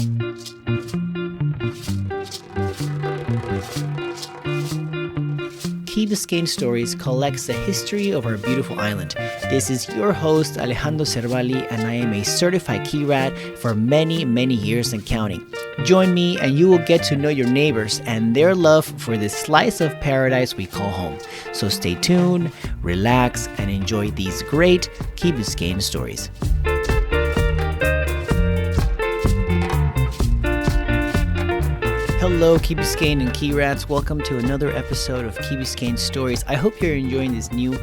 Key Biscayne Stories collects the history of our beautiful island. This is your host, Alejandro Cervali, and I am a certified Key Rat for many, many years and counting. Join me and you will get to know your neighbors and their love for this slice of paradise we call home. So stay tuned, relax, and enjoy these great Key Biscayne stories. Hello, Key Biscayne and Key Rats. Welcome to another episode of Key Biscayne Stories. I hope you're enjoying this new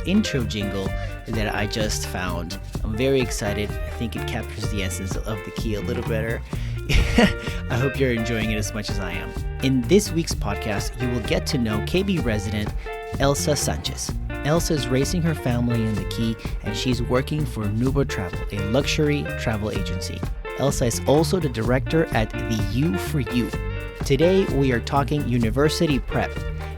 intro jingle that I just found. I'm very excited. I think it captures the essence of the key a little better. I hope you're enjoying it as much as I am. In this week's podcast, you will get to know KB Resident Elsa Sanchez. Elsa is raising her family in the Key, and she's working for Nuba Travel, a luxury travel agency. Elsa is also the director at the U for You. Today, we are talking university prep.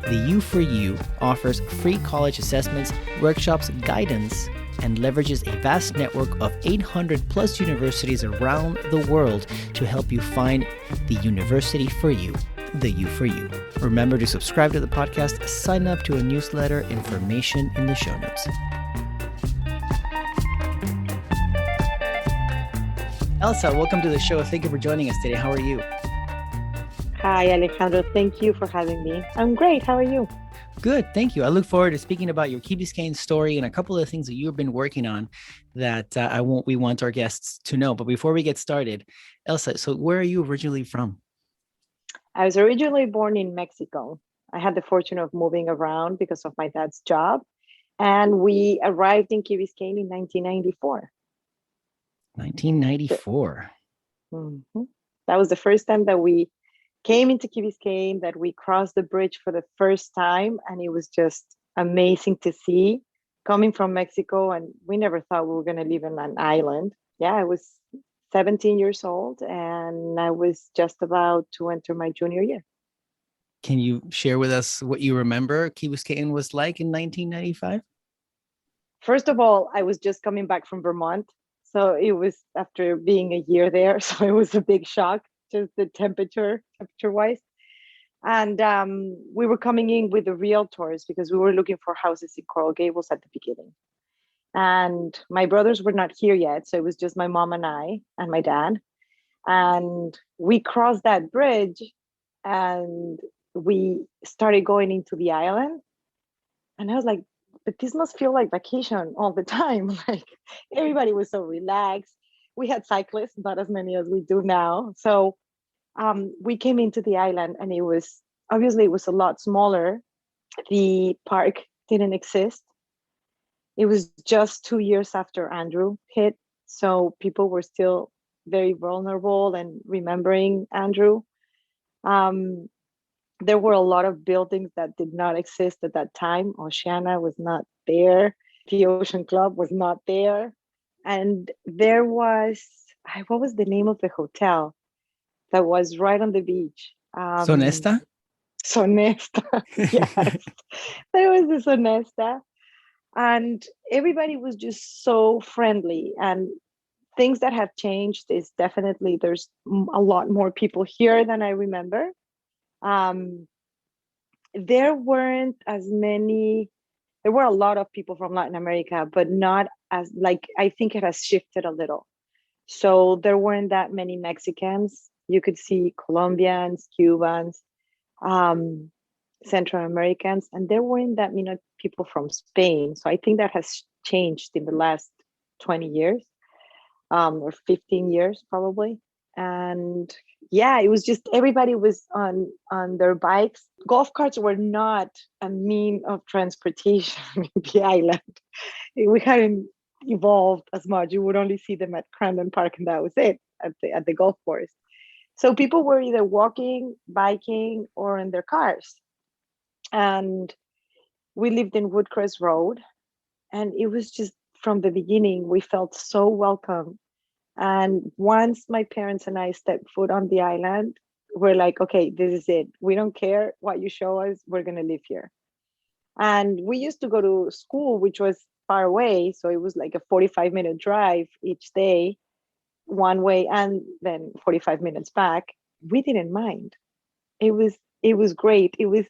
The U for You offers free college assessments, workshops, guidance, and leverages a vast network of 800 plus universities around the world to help you find the university for you, the U for You. Remember to subscribe to the podcast, sign up to a newsletter, information in the show notes. Elsa, welcome to the show. Thank you for joining us today. How are you? Hi, Alejandro. Thank you for having me. I'm great. How are you? Good. Thank you. I look forward to speaking about your Key Biscayne story and a couple of things that you've been working on that we want our guests to know. But before we get started, Elsa, so where are you originally from? I was originally born in Mexico. I had the fortune of moving around because of my dad's job. And we arrived in Key Biscayne in 1994. 1994. Mm-hmm. That was the first time that we came into Key Biscayne, that we crossed the bridge for the first time. And it was just amazing to see coming from Mexico. And we never thought we were going to live in an island. Yeah, I was 17 years old and I was just about to enter my junior year. Can you share with us what you remember Key Biscayne was like in 1995? First of all, I was just coming back from Vermont. So it was after being a year there. So it was a big shock, just the temperature-wise. And we were coming in with the realtors because we were looking for houses in Coral Gables at the beginning. And my brothers were not here yet. So it was just my mom and I and my dad. And we crossed that bridge and we started going into the island. And I was like, but this must feel like vacation all the time. Like everybody was so relaxed. We had cyclists, not as many as we do now. So we came into the island and it was a lot smaller. The park didn't exist. It was just 2 years after Andrew hit. So people were still very vulnerable and remembering Andrew. There were a lot of buildings that did not exist at that time. Oceana was not there. The Ocean Club was not there. And there was, what was the name of the hotel that was right on the beach? Sonesta? Sonesta, yes. There was the Sonesta. And everybody was just so friendly. And things that have changed is definitely there's a lot more people here than I remember. There weren't as many, there were a lot of people from Latin America, but not as, like, I think it has shifted a little. So there weren't that many Mexicans. You could see Colombians, Cubans, Central Americans, and there weren't that many people from Spain. So I think that has changed in the last 20 years, or 15 years probably. And yeah, it was just everybody was on their bikes. Golf carts were not a mean of transportation in the island. We hadn't evolved as much. You would only see them at Crandon Park, and that was it at the golf course. So people were either walking, biking, or in their cars. And we lived in Woodcrest Road, and it was just from the beginning we felt so welcome. And once my parents and I stepped foot on the island, we're like, okay, this is it. We don't care what you show us. We're going to live here. And we used to go to school, which was far away. So it was like a 45-minute drive each day. one way and then 45 minutes back, we didn't mind. It was great. It was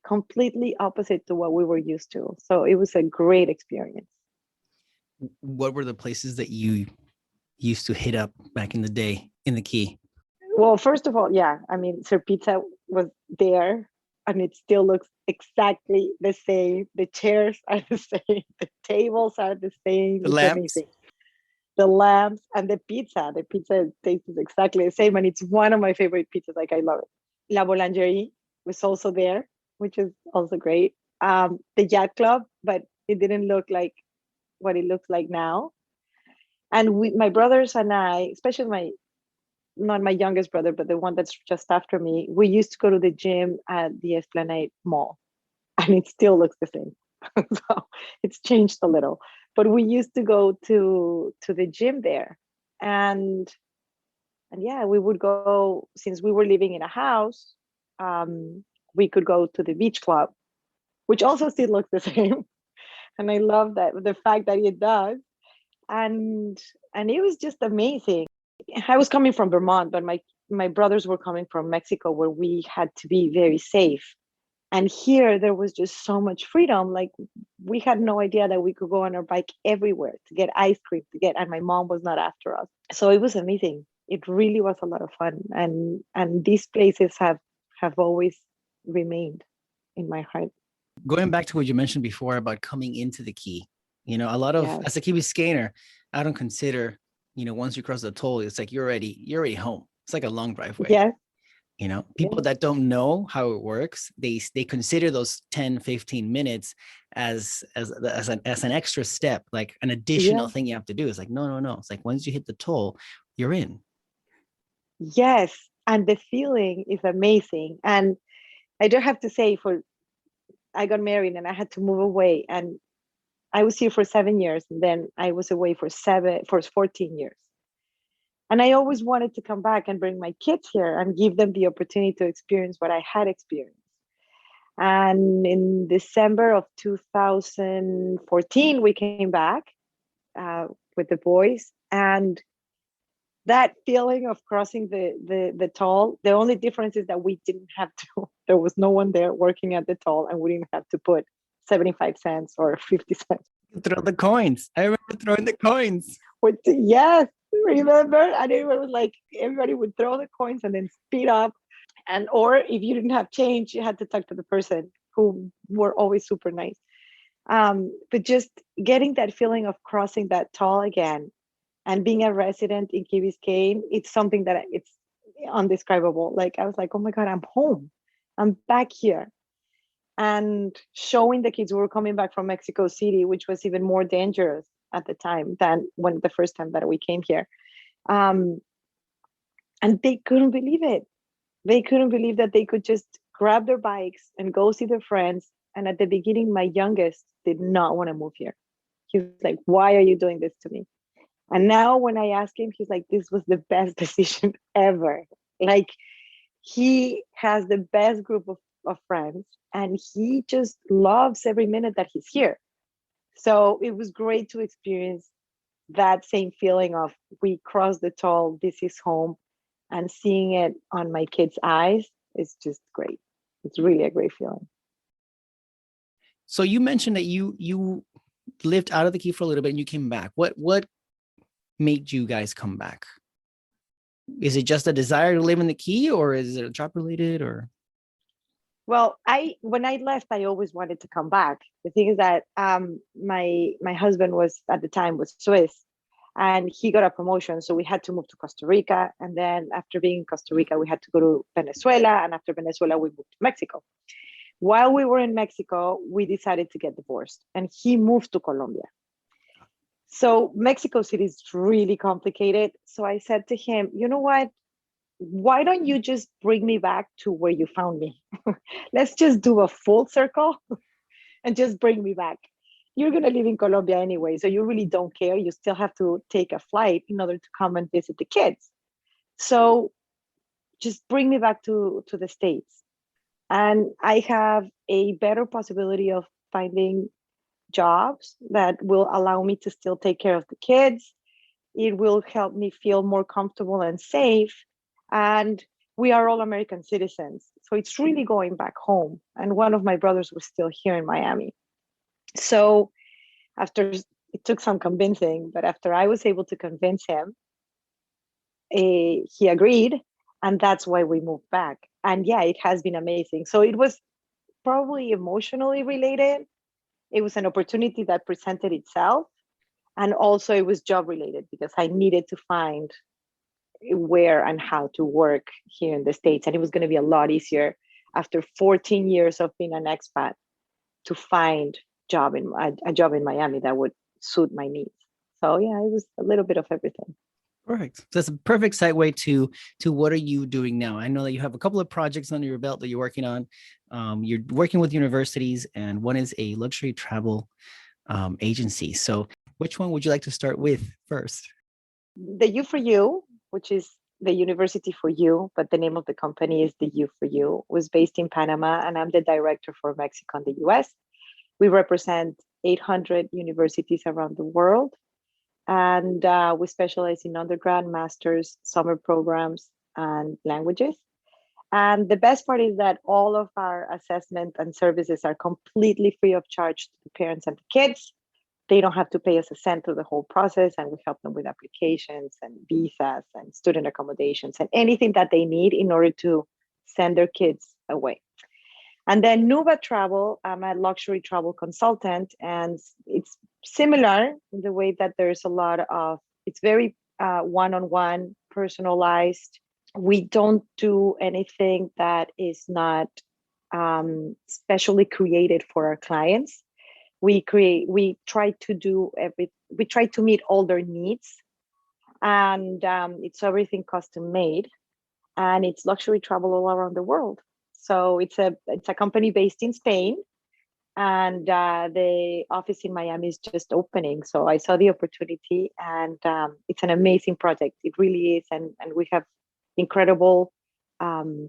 completely opposite to what we were used to. So it was a great experience. What were the places that you used to hit up back in the day in the Key? Well, first of all, yeah, I mean, Sir Pizza was there and it still looks exactly the same. The chairs are the same, the tables are the same. The It's lamps? amazing. The lamps and the pizza tastes exactly the same. And it's one of my favorite pizzas. Like, I love it. La Boulangerie was also there, which is also great. The Yacht Club, but it didn't look like what it looks like now. And my brothers and I, especially not my youngest brother, but the one that's just after me, we used to go to the gym at the Esplanade Mall, and it still looks the same. So it's changed a little, but we used to go to the gym there, and yeah, we would go since we were living in a house. We could go to the beach club, which also still looks the same, and I love that the fact that it does, and it was just amazing. I was coming from Vermont, but my brothers were coming from Mexico, where we had to be very safe. And here there was just so much freedom. Like, we had no idea that we could go on our bike everywhere to get ice cream, and my mom was not after us. So it was amazing. It really was a lot of fun. And these places have always remained in my heart. Going back to what you mentioned before about coming into the Key, a lot of, Yes. as a Key Biscayner, I don't consider, once you cross the toll, it's like you're already home. It's like a long driveway. Yes. People Yes. that don't know how it works, they consider those 10-15 minutes as an extra step, like an additional Yes. thing you have to do. It's like, no. It's like once you hit the toll, you're in. Yes. And the feeling is amazing. And I do have to say, I got married and I had to move away, and I was here for 7 years, and then I was away for 14 years. And I always wanted to come back and bring my kids here and give them the opportunity to experience what I had experienced. And in December of 2014, we came back with the boys, and that feeling of crossing the toll, the only difference is that we didn't have to, there was no one there working at the toll, and we didn't have to put 75 cents or 50 cents. Throw the coins. I remember throwing the coins. Yes, remember? And it was like everybody would throw the coins and then speed up. And or if you didn't have change, you had to talk to the person, who were always super nice. But just getting that feeling of crossing that toll again and being a resident in Key Biscayne, it's something that it's undescribable. Like, I was like, oh my God, I'm home. I'm back here. And showing the kids, who were coming back from Mexico City, which was even more dangerous at the time than when the first time that we came here. And they couldn't believe it. They couldn't believe that they could just grab their bikes and go see their friends. And at the beginning, my youngest did not want to move here. He was like, why are you doing this to me? And now when I ask him, he's like, this was the best decision ever. Like, he has the best group of friends, and he just loves every minute that he's here. So it was great to experience that same feeling of, we crossed the toll, this is home, and seeing it on my kids' eyes is just great. It's really a great feeling. So you mentioned that you lived out of the Key for a little bit and you came back. What made you guys come back? Is it just a desire to live in the Key, or is it job related, or? Well, when I left, I always wanted to come back. The thing is that my husband was, at the time, was Swiss, and he got a promotion, so we had to move to Costa Rica. And then after being in Costa Rica, we had to go to Venezuela, and after Venezuela, we moved to Mexico. While we were in Mexico, we decided to get divorced, and he moved to Colombia. So Mexico City is really complicated. So I said to him, you know what? Why don't you just bring me back to where you found me? Let's just do a full circle and just bring me back. You're going to live in Colombia anyway, so you really don't care. You still have to take a flight in order to come and visit the kids. So just bring me back to the States. And I have a better possibility of finding jobs that will allow me to still take care of the kids, It will help me feel more comfortable and safe. And we are all American citizens. So it's really going back home. And one of my brothers was still here in Miami. So after it took some convincing, but after I was able to convince him, he agreed. And that's why we moved back. And yeah, it has been amazing. So it was probably emotionally related. It was an opportunity that presented itself. And also it was job related because I needed to find where and how to work here in the States. And it was going to be a lot easier after 14 years of being an expat to find a job in Miami that would suit my needs. So yeah, it was a little bit of everything. Perfect. So that's a perfect segue to what are you doing now? I know that you have a couple of projects under your belt that you're working on. You're working with universities, and one is a luxury travel agency. So which one would you like to start with first? The U for You, which is the University for You, but the name of the company is the U for You, was based in Panama, and I'm the director for Mexico and the US. We represent 800 universities around the world. And we specialize in undergrad, master's, summer programs, and languages. And the best part is that all of our assessment and services are completely free of charge to the parents and the kids. They don't have to pay us a cent through the whole process, and we help them with applications and visas and student accommodations and anything that they need in order to send their kids away. And then Nuba Travel, I'm a luxury travel consultant, and it's similar in the way that there's a lot of, it's very one-on-one, personalized. We don't do anything that is not specially created for our clients. We try to meet all their needs, and it's everything custom made, and it's luxury travel all around the world. So it's a company based in Spain, and the office in Miami is just opening. So I saw the opportunity, and it's an amazing project. It really is, and we have incredible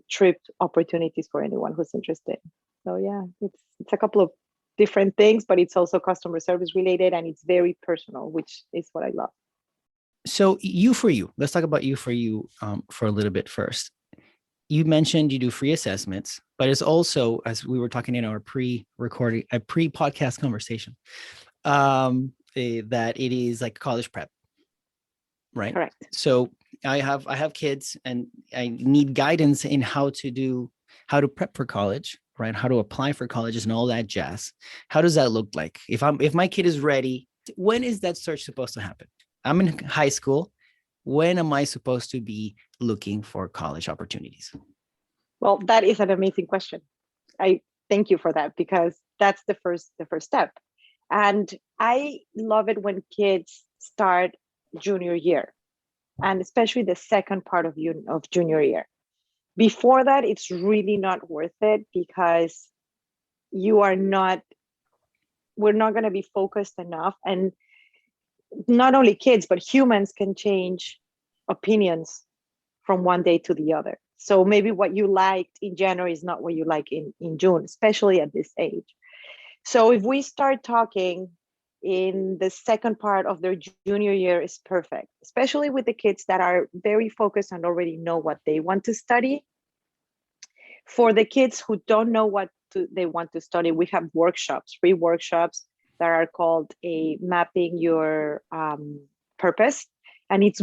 trip opportunities for anyone who's interested. So yeah, it's a couple of different things, but it's also customer service related, and it's very personal, which is what I love. So U for You, let's talk about U for You for a little bit first. You mentioned you do free assessments, but it's also, as we were talking in our pre-podcast conversation, that it is like college prep, right? Correct. So I have kids, and I need guidance in how to prep for college, right? How to apply for colleges and all that jazz. How does that look like? If my kid is ready, when is that search supposed to happen? I'm in high school. When am I supposed to be looking for college opportunities? Well, that is an amazing question. I thank you for that, because that's the first step. And I love it when kids start junior year, and especially the second part of junior year. Before that, it's really not worth it, because we're not going to be focused enough. And not only kids, but humans can change opinions from one day to the other. So maybe what you liked in January is not what you like in June, especially at this age. So if we start talking in the second part of their junior year, is perfect, especially with the kids that are very focused and already know what they want to study. For the kids who don't know what they want to study, we have free workshops that are called mapping your purpose. And it's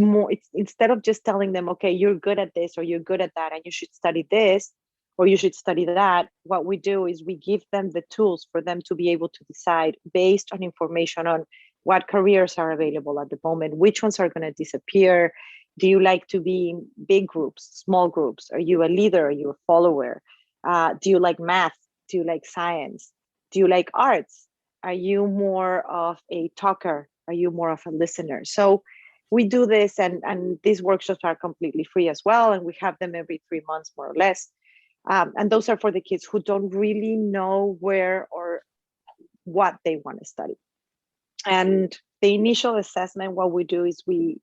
instead of just telling them, okay, you're good at this or you're good at that and you should study this or you should study that, what we do is we give them the tools for them to be able to decide based on information on what careers are available at the moment, which ones are going to disappear. Do you like to be in big groups, small groups? Are you a leader? Are you a follower? Do you like math? Do you like science? Do you like arts? Are you more of a talker? Are you more of a listener? So we do this, and these workshops are completely free as well. And we have them every 3 months, more or less. And those are for the kids who don't really know where or what they want to study. And the initial assessment, what we do is we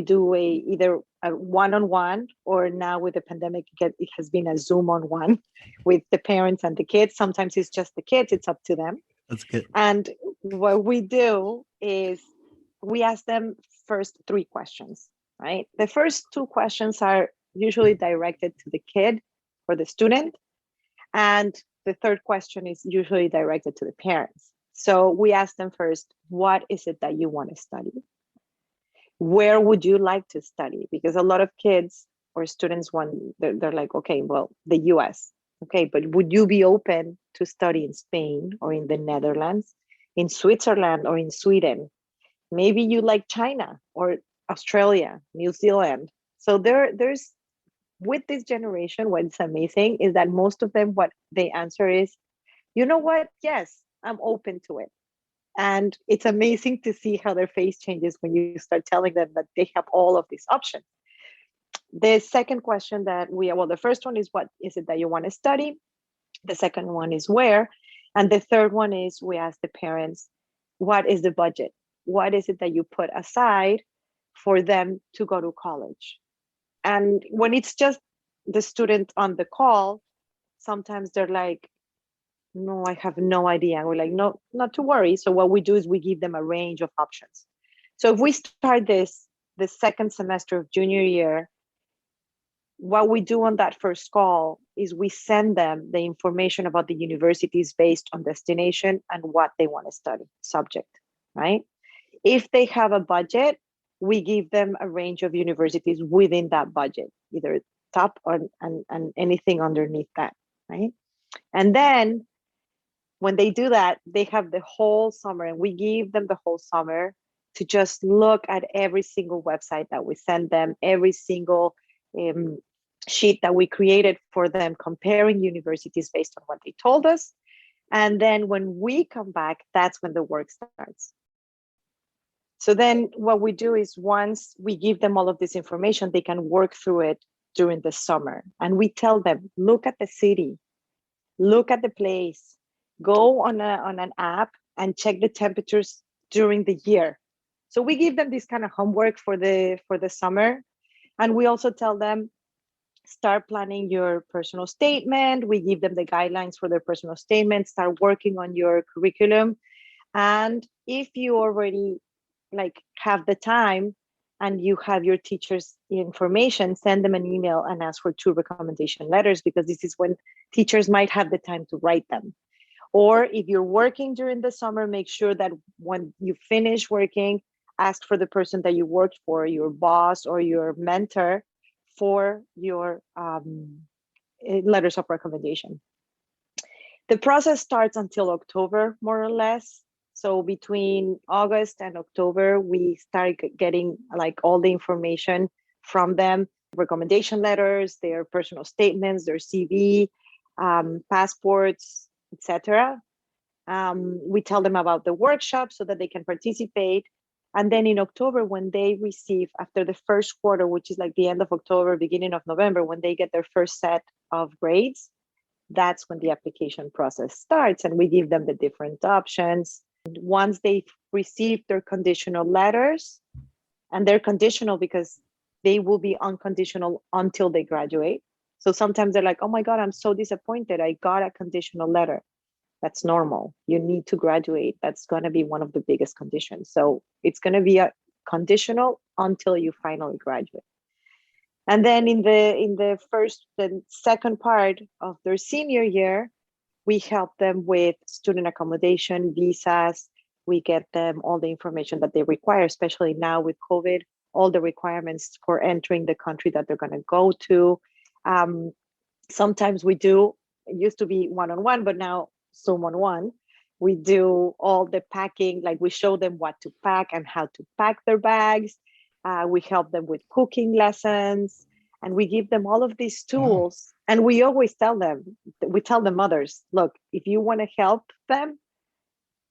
do either a one-on-one, or now with the pandemic, it has been a Zoom on one with the parents and the kids. Sometimes it's just the kids, it's up to them. That's good. And what we do is we ask them first 3 questions, right? The first 2 questions are usually directed to the kid or the student. And the third question is usually directed to the parents. So we ask them first, what is it that you want to study? Where would you like to study? Because a lot of kids or students they're like, okay, well, the US. Okay, but would you be open to study in Spain or in the Netherlands, in Switzerland or in Sweden? Maybe you like China or Australia, New Zealand. So there's with this generation, what's amazing is that most of them, what they answer is, you know what? Yes, I'm open to it. And it's amazing to see how their face changes when you start telling them that they have all of these options. The second question that the first one is, what is it that you want to study? The second one is where. And the third one is, we ask the parents, what is the budget? What is it that you put aside for them to go to college? And when it's just the student on the call, sometimes they're like, no, I have no idea. And we're like, no, not to worry. So what we do is we give them a range of options. So if we start the second semester of junior year, what we do on that first call is we send them the information about the universities based on destination and what they want to study, subject, right? If they have a budget, we give them a range of universities within that budget, either top or and anything underneath that, right? And then when they do that, they have the whole summer, and we give them the whole summer to just look at every single website that we send them, every single sheet that we created for them, comparing universities based on what they told us. And then when we come back, that's when the work starts. So then what we do is, once we give them all of this information, they can work through it during the summer. And we tell them, look at the city, look at the place, go on an app and check the temperatures during the year. So we give them this kind of homework for the summer. And we also tell them, start planning your personal statement. We give them the guidelines for their personal statement, start working on your curriculum. And if you already have the time and you have your teacher's information, send them an email and ask for 2 recommendation letters, because this is when teachers might have the time to write them. Or if you're working during the summer, make sure that when you finish working, ask for the person that you worked for, your boss or your mentor, for your letters of recommendation. The process starts until October, more or less. So between August and October, we start getting all the information from them, recommendation letters, their personal statements, their CV, passports, etc. We tell them about the workshop so that they can participate. And then in October, when they receive, after the first quarter, which is the end of October, beginning of November, when they get their first set of grades, that's when the application process starts. And we give them the different options. Once they've received their conditional letters, and they're conditional because they will be unconditional until they graduate. So sometimes they're like, oh my God, I'm so disappointed. I got a conditional letter. That's normal. You need to graduate. That's going to be one of the biggest conditions. So it's going to be a conditional until you finally graduate. And then in the second part of their senior year, we help them with student accommodation, visas. We get them all the information that they require, especially now with COVID, all the requirements for entering the country that they're going to go to. Sometimes it used to be one-on-one, but now one. We do all the packing, we show them what to pack and how to pack their bags. We help them with cooking lessons, and we give them all of these tools. And we always tell them, mothers, look, if you want to help them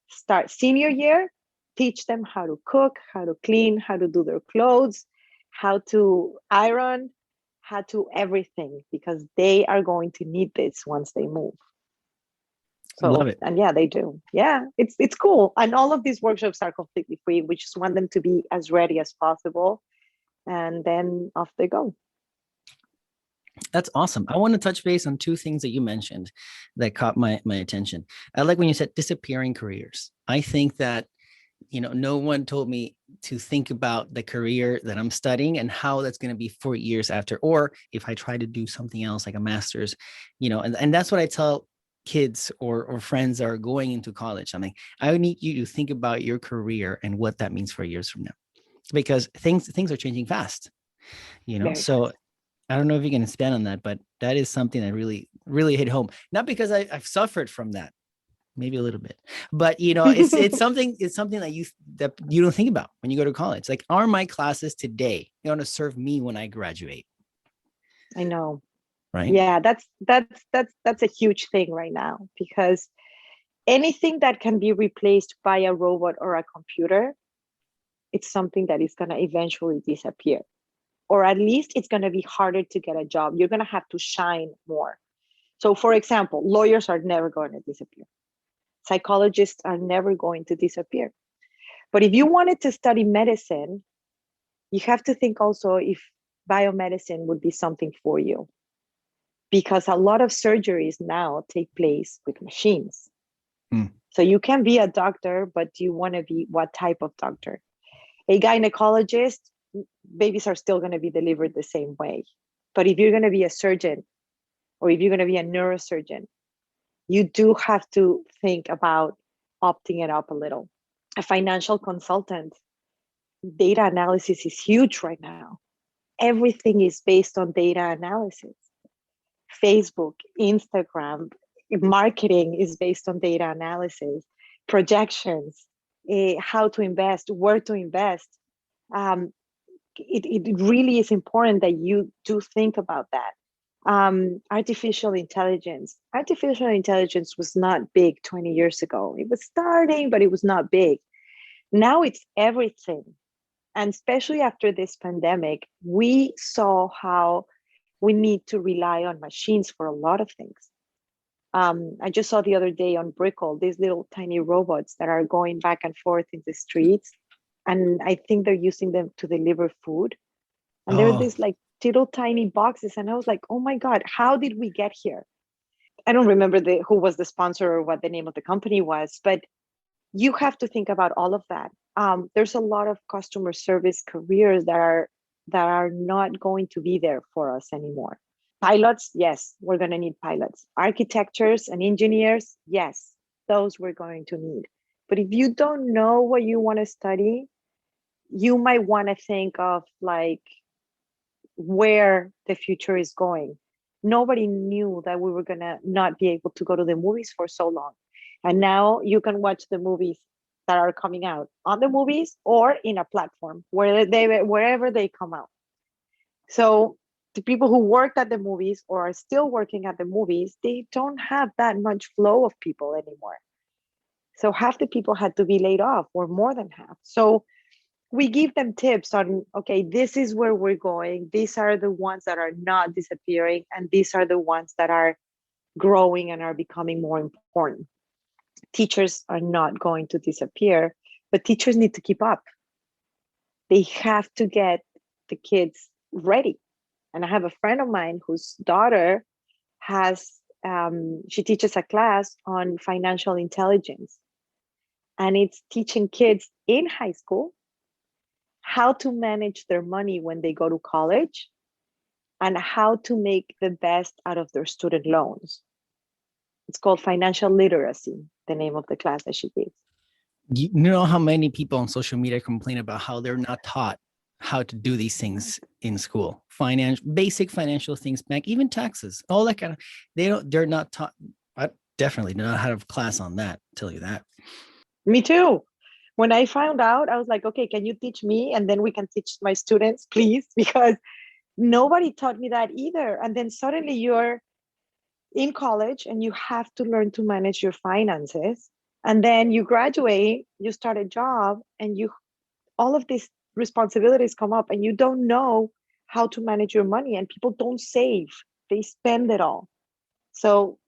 start senior year, teach them how to cook, how to clean, how to do their clothes, how to iron, how to everything, because they are going to need this once they move. So, love it. And yeah, they do. Yeah, it's cool. And all of these workshops are completely free. We just want them to be as ready as possible. And then off they go. That's awesome. I want to touch base on 2 things that you mentioned that caught my attention. I like when you said disappearing careers. I think that, no one told me to think about the career that I'm studying and how that's going to be 4 years after, or if I try to do something else like a master's, and that's what I tell kids or friends that are going into college. I mean, I need you to think about your career and what that means 4 years from now, because things are changing fast, Very so fast. I don't know if you can expand on that, but that is something that really, really hit home. Not because I've suffered from that, maybe a little bit, but it's something that you don't think about when you go to college. Like, are my classes today going to serve me when I graduate? I know. Right. Yeah, that's a huge thing right now, because anything that can be replaced by a robot or a computer, it's something that is going to eventually disappear, or at least it's going to be harder to get a job. You're going to have to shine more. So, for example, lawyers are never going to disappear. Psychologists are never going to disappear. But if you wanted to study medicine, you have to think also if biomedicine would be something for you, because a lot of surgeries now take place with machines. Mm. So you can be a doctor, but you want to be what type of doctor? A gynecologist, babies are still going to be delivered the same way. But if you're going to be a surgeon, or if you're going to be a neurosurgeon, you do have to think about opting it up a little. A financial consultant, data analysis is huge right now. Everything is based on data analysis. Facebook, Instagram, marketing is based on data analysis, projections, how to invest, where to invest. Um, it really is important that you do think about that. Artificial intelligence. Artificial intelligence was not big 20 years ago. It was starting, but it was not big. Now it's everything. And especially after this pandemic, we saw how we need to rely on machines for a lot of things. I just saw the other day on Brickle, these little tiny robots that are going back and forth in the streets. And I think they're using them to deliver food. And they're Oh, these like little tiny boxes. And I was like, oh my God, how did we get here? I don't remember who was the sponsor or what the name of the company was, but you have to think about all of that. There's a lot of customer service careers that are not going to be there for us anymore. Pilots, yes, we're going to need pilots. Architectures and engineers, yes, those we're going to need. But if you don't know what you want to study, you might want to think of like where the future is going. Nobody knew that we were going to not be able to go to the movies for so long. And now you can watch the movies that are coming out on the movies or in a platform wherever they come out. So the people who worked at the movies or are still working at the movies, they don't have that much flow of people anymore. So half the people had to be laid off, or more than half. So we give them tips on, okay, this is where we're going. These are the ones that are not disappearing, and these are the ones that are growing and are becoming more important. Teachers are not going to disappear, but teachers need to keep up. They have to get the kids ready. And I have a friend of mine whose daughter she teaches a class on financial intelligence. And it's teaching kids in high school how to manage their money when they go to college and how to make the best out of their student loans. It's called financial literacy, the name of the class that she gives. you know how many people on social media complain about how they're not taught how to do these things in school? Basic financial things, bank, even taxes, all that kind of. They're not taught. I definitely do not have a class on that. Tell you that. Me too. When I found out, I was like, okay, can you teach me? And then we can teach my students, please, because nobody taught me that either. And then suddenly you're in college and you have to learn to manage your finances. And then you graduate, you start a job, and all of these responsibilities come up, and you don't know how to manage your money. And people don't save; they spend it all. So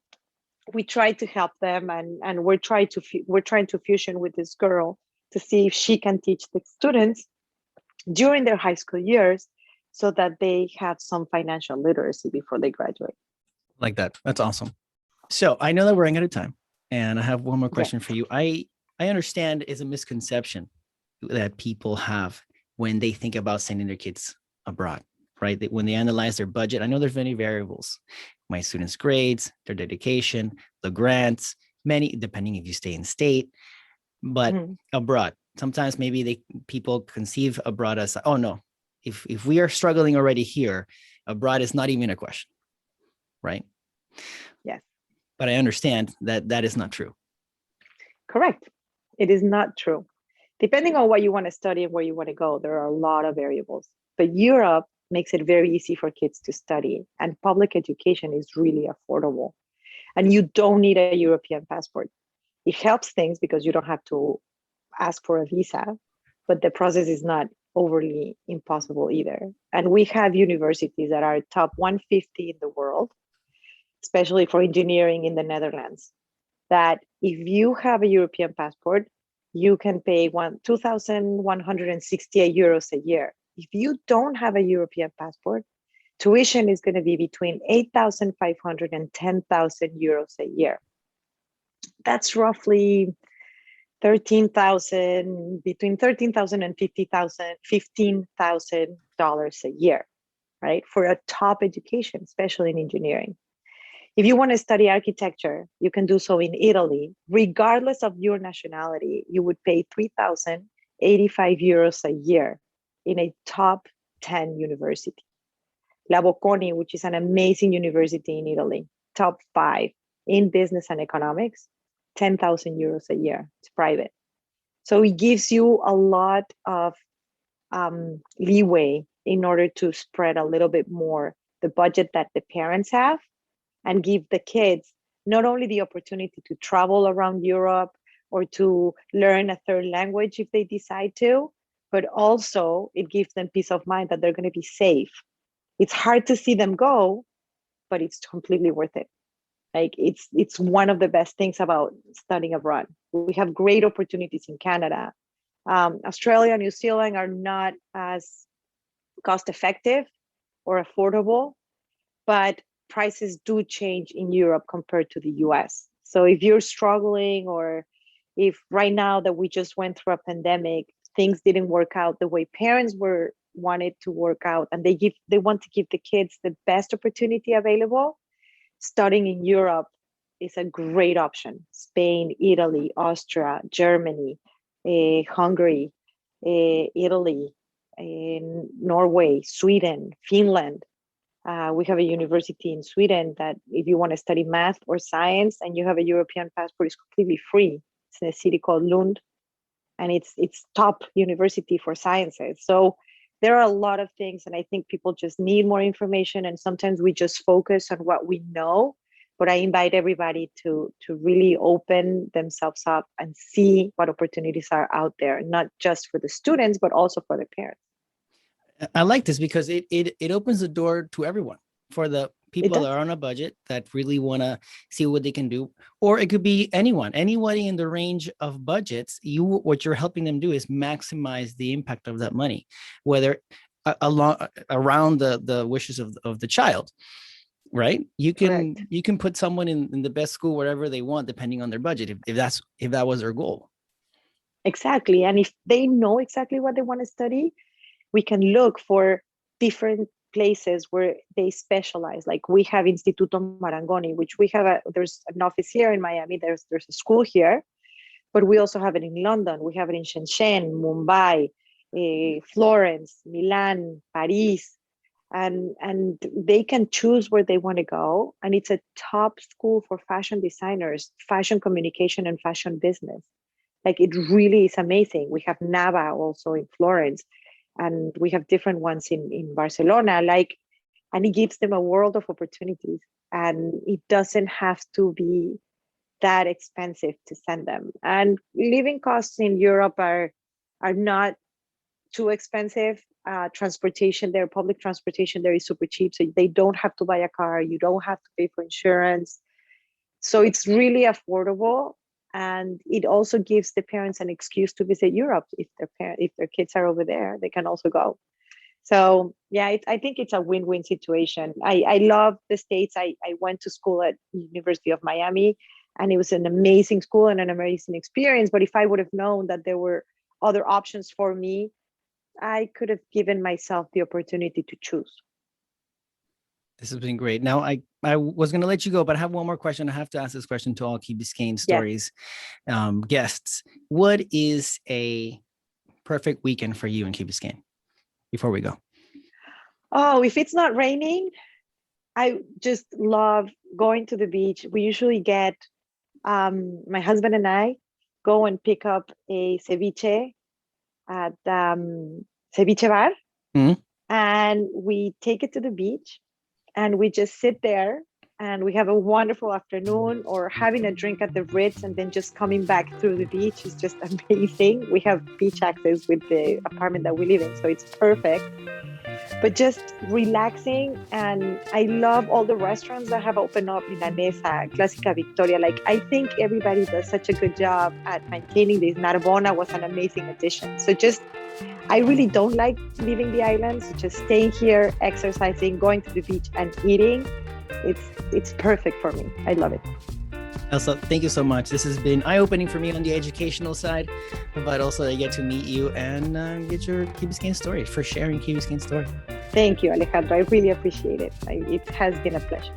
we try to help them, and we're trying to fusion with this girl to see if she can teach the students during their high school years, so that they have some financial literacy before they graduate. Like that. That's awesome. So I know that we're running out of time, and I have one more Yes. question for you. I understand is a misconception that people have when they think about sending their kids abroad, right? When they analyze their budget, I know there's many variables: my students' grades, their dedication, the grants, many, depending if you stay in state, but abroad, sometimes maybe people conceive abroad as, oh no, if we are struggling already here, abroad is not even a question, right? Yes. But I understand that that is not true. Correct. It is not true. Depending on what you want to study and where you want to go, there are a lot of variables. But Europe makes it very easy for kids to study, and public education is really affordable. And you don't need a European passport. It helps things because you don't have to ask for a visa, but the process is not overly impossible either. And we have universities that are top 150 in the world, especially for engineering in the Netherlands, that if you have a European passport, you can pay 2,168 euros a year. If you don't have a European passport, tuition is going to be between 8,500 and 10,000 euros a year. That's roughly 13,000, between 13,000 and 50,000, $15,000 a year, right? For a top education, especially in engineering. If you want to study architecture, you can do so in Italy. Regardless of your nationality, you would pay 3,085 euros a year in a top 10 university. La Bocconi, which is an amazing university in Italy, top 5 in business and economics, 10,000 euros a year. It's private. So it gives you a lot of leeway in order to spread a little bit more the budget that the parents have, and give the kids not only the opportunity to travel around Europe or to learn a third language if they decide to, but also it gives them peace of mind that they're going to be safe. It's hard to see them go, but it's completely worth it. Like it's one of the best things about studying abroad. We have great opportunities in Canada. Australia, New Zealand are not as cost effective or affordable, but prices do change in Europe compared to the US. So if you're struggling, or if right now that we just went through a pandemic, things didn't work out the way parents wanted to work out, and they want to give the kids the best opportunity available, studying in Europe is a great option. Spain, Italy, Austria, Germany, Hungary, Italy, Norway, Sweden, Finland. We have a university in Sweden that if you want to study math or science and you have a European passport, it's completely free. It's in a city called Lund, and it's top university for sciences. So there are a lot of things, and I think people just need more information, and sometimes we just focus on what we know. But I invite everybody to really open themselves up and see what opportunities are out there, not just for the students, but also for the parents. I like this because it opens the door to everyone, for the people that are on a budget that really want to see what they can do, or it could be anybody in the range of budgets. What you're helping them do is maximize the impact of that money, whether around the wishes of the child, right? You can put someone in the best school wherever they want, depending on their budget, if that was their goal. Exactly. And if they know exactly what they want to study, we can look for different places where they specialize. Like we have Instituto Marangoni, which we have there's an office here in Miami. There's a school here, but we also have it in London. We have it in Shenzhen, Mumbai, Florence, Milan, Paris, and they can choose where they want to go. And it's a top school for fashion designers, fashion communication, and fashion business. Like it really is amazing. We have Nava also in Florence, and we have different ones in Barcelona, and it gives them a world of opportunities, and it doesn't have to be that expensive to send them. And living costs in Europe are not too expensive. Transportation there, public transportation there is super cheap, so they don't have to buy a car, you don't have to pay for insurance. So it's really affordable. And it also gives the parents an excuse to visit Europe. If their kids are over there, they can also go. So yeah, I think it's a win-win situation. I love the States. I went to school at University of Miami, and it was an amazing school and an amazing experience. But if I would have known that there were other options for me, I could have given myself the opportunity to choose. This has been great. Now, I was going to let you go, but I have one more question. I have to ask this question to all Key Biscayne Stories guests. What is a perfect weekend for you in Key Biscayne before we go? Oh, if it's not raining, I just love going to the beach. We usually get, my husband and I go and pick up a ceviche at ceviche bar, and we take it to the beach, and we just sit there, and we have a wonderful afternoon, or having a drink at the Ritz, and then just coming back through the beach is just amazing. We have beach access with the apartment that we live in, so it's perfect. But just relaxing, and I love all the restaurants that have opened up, Milanesa, Classica Victoria. Like, I think everybody does such a good job at maintaining this. Narbona was an amazing addition. So just, I really don't like leaving the islands. Just staying here, exercising, going to the beach and eating. It's perfect for me. I love it. Elsa, thank you so much. This has been eye-opening for me on the educational side, but also I get to meet you and get your Key Biscayne story, for sharing Key Biscayne story. Thank you, Alejandro. I really appreciate it. It has been a pleasure.